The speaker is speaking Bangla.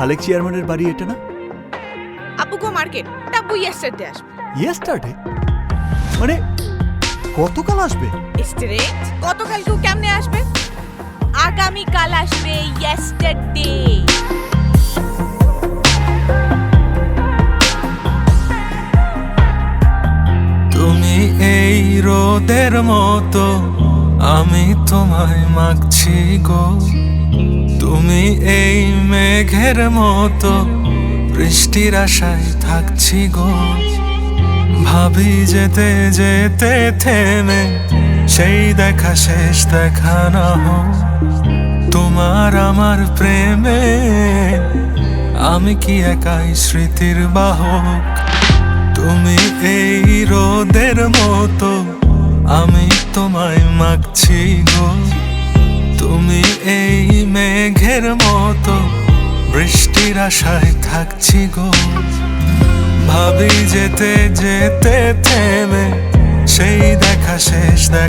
খালেক চেয়ারম্যানের বাড়ি এটা না? আব্বু গো মার্কেট, আব্বু ইয়েস্টারডে আসবে। ইয়েস্টারডে মানে গতকাল আসবে? স্ট্রেট গতকাল কেউ কেমনে আসবে? আগামীকাল আসবে, ইয়েস্টারডে। তুমি এই রোদের মতো, আমি তোমায় মাগছি গো। তুমি এই মেঘের মতো, বৃষ্টির আশায় থাকছি গো। ভাবি যেতে যেতে থেমে সেই দেখা শেষ দেখা না হোক। তোমার আমার প্রেমে আমি কি একাই স্মৃতির বাহক। তুমি এই রোদের মতো, আমি তোমায় মাগছি গো। তুমি এই মেঘের মতো, বৃষ্টির আশায় থাকছি গো। ভাবি যেতে যেতে থেমে সেই দেখা শেষ দেখা